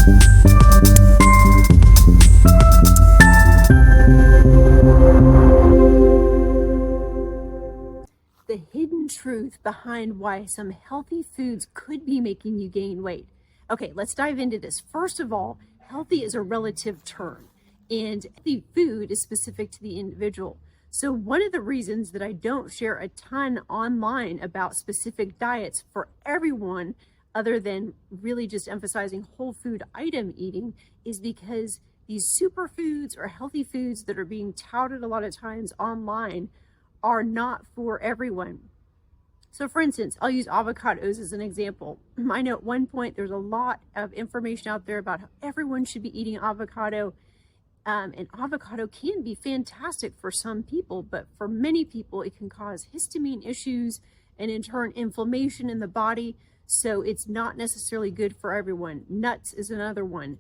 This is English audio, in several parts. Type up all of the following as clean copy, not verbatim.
The hidden truth behind why some healthy foods could be making you gain weight. Okay, let's dive into this. First of all, healthy is a relative term, and healthy food is specific to the individual. So one of the reasons that I don't share a ton online about specific diets for everyone, other than really just emphasizing whole food item eating, is because these superfoods or healthy foods that are being touted a lot of times online are not for everyone. So for instance, I'll use avocados as an example. I know at one point there's a lot of information out there about how everyone should be eating avocado. And avocado can be fantastic for some people, but for many people it can cause histamine issues and in turn inflammation in the body. So it's not necessarily good for everyone. Nuts is another one.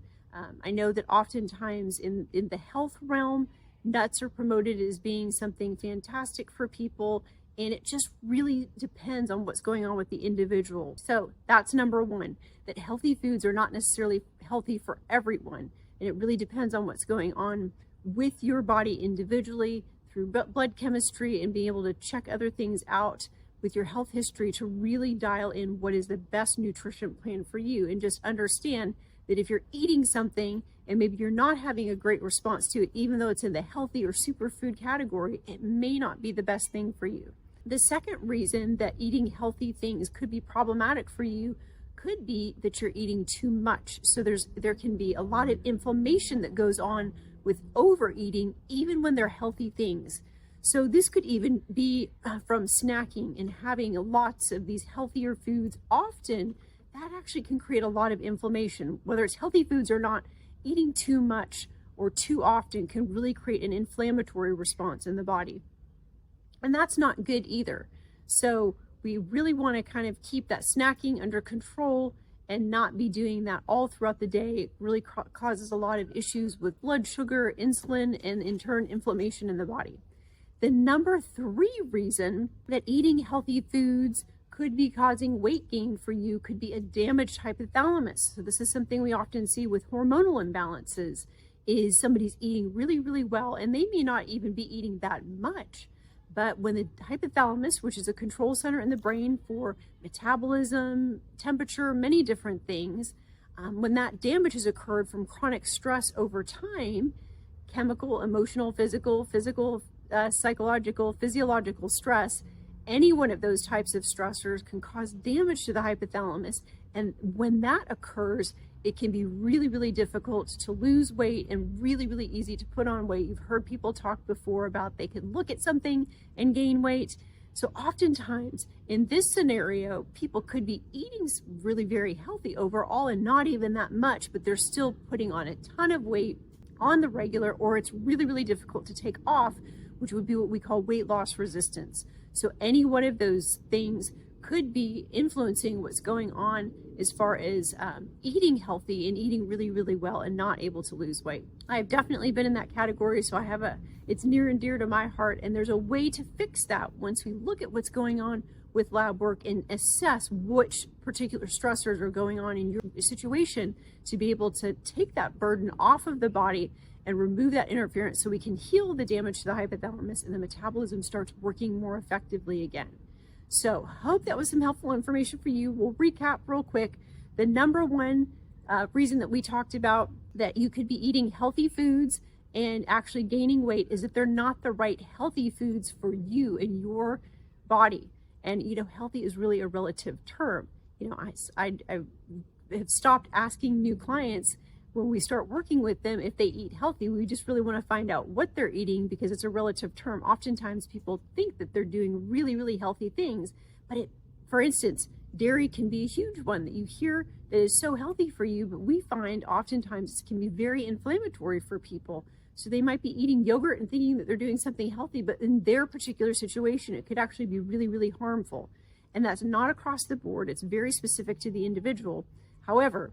I know that oftentimes in the health realm, nuts are promoted as being something fantastic for people, and it just really depends on what's going on with the individual. So that's number one, that healthy foods are not necessarily healthy for everyone, and it really depends on what's going on with your body individually through blood chemistry and being able to check other things out with your health history to really dial in what is the best nutrition plan for you. And just understand that if you're eating something and maybe you're not having a great response to it, even though it's in the healthy or superfood category, it may not be the best thing for you. The second reason that eating healthy things could be problematic for you could be that you're eating too much. So there can be a lot of inflammation that goes on with overeating, even when they're healthy things. So this could even be from snacking and having lots of these healthier foods. Often that actually can create a lot of inflammation, whether it's healthy foods or not. Eating too much or too often can really create an inflammatory response in the body. And that's not good either. So we really want to kind of keep that snacking under control and not be doing that all throughout the day. It really causes a lot of issues with blood sugar, insulin, and in turn inflammation in the body. The number 3 reason that eating healthy foods could be causing weight gain for you could be a damaged hypothalamus. So this is something we often see with hormonal imbalances, is somebody's eating really, really well, and they may not even be eating that much. But when the hypothalamus, which is a control center in the brain for metabolism, temperature, many different things, when that damage has occurred from chronic stress over time, chemical, emotional, physical, psychological, physiological stress, any one of those types of stressors can cause damage to the hypothalamus. And when that occurs, it can be really, really difficult to lose weight and really, really easy to put on weight. You've heard people talk before about they can look at something and gain weight. So oftentimes in this scenario, people could be eating really very healthy overall and not even that much, but they're still putting on a ton of weight on the regular, or it's really, really difficult to take off, which would be what we call weight loss resistance. So any one of those things could be influencing what's going on as far as eating healthy and eating really, really well and not able to lose weight. I've definitely been in that category, so it's near and dear to my heart, and there's a way to fix that once we look at what's going on with lab work and assess which particular stressors are going on in your situation to be able to take that burden off of the body and remove that interference so we can heal the damage to the hypothalamus and the metabolism starts working more effectively again. So hope that was some helpful information for you. We'll recap real quick. The number one reason that we talked about that you could be eating healthy foods and actually gaining weight is that they're not the right healthy foods for you and your body. And, healthy is really a relative term. I have stopped asking new clients when we start working with them if they eat healthy. We just really want to find out what they're eating because it's a relative term. Oftentimes people think that they're doing really, really healthy things, but for instance, dairy can be a huge one that you hear that is so healthy for you, but we find oftentimes it can be very inflammatory for people. So they might be eating yogurt and thinking that they're doing something healthy, but in their particular situation, it could actually be really, really harmful. And that's not across the board. It's very specific to the individual. However,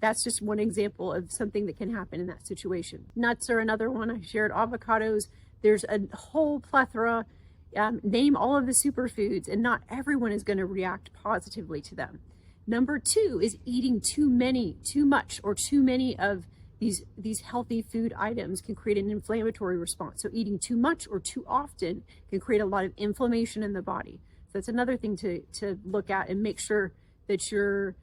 that's just one example of something that can happen in that situation. Nuts are another one. I shared avocados. There's a whole plethora. Name all of the superfoods, and not everyone is going to react positively to them. Number 2 is eating too much of these healthy food items can create an inflammatory response. So eating too much or too often can create a lot of inflammation in the body. So that's another thing to look at, and make sure that you're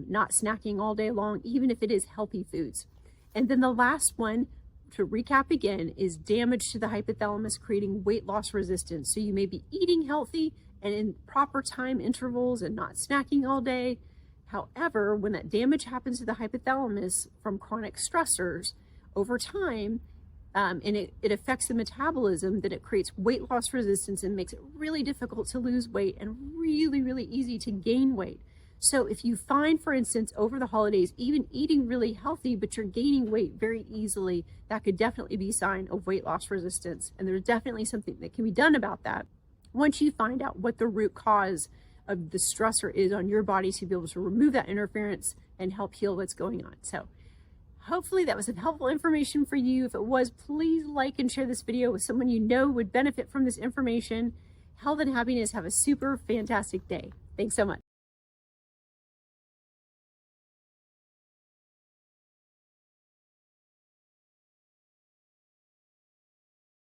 not snacking all day long, even if it is healthy foods. And then the last one, to recap again, is damage to the hypothalamus, creating weight loss resistance. So you may be eating healthy and in proper time intervals and not snacking all day. However, when that damage happens to the hypothalamus from chronic stressors over time, and it affects the metabolism, then it creates weight loss resistance and makes it really difficult to lose weight and really, really easy to gain weight. So if you find, for instance, over the holidays, even eating really healthy, but you're gaining weight very easily, that could definitely be a sign of weight loss resistance. And there's definitely something that can be done about that once you find out what the root cause of the stressor is on your body, to be able to remove that interference and help heal what's going on. So hopefully that was some helpful information for you. If it was, please like and share this video with someone you know would benefit from this information. Health and happiness. Have a super fantastic day. Thanks so much.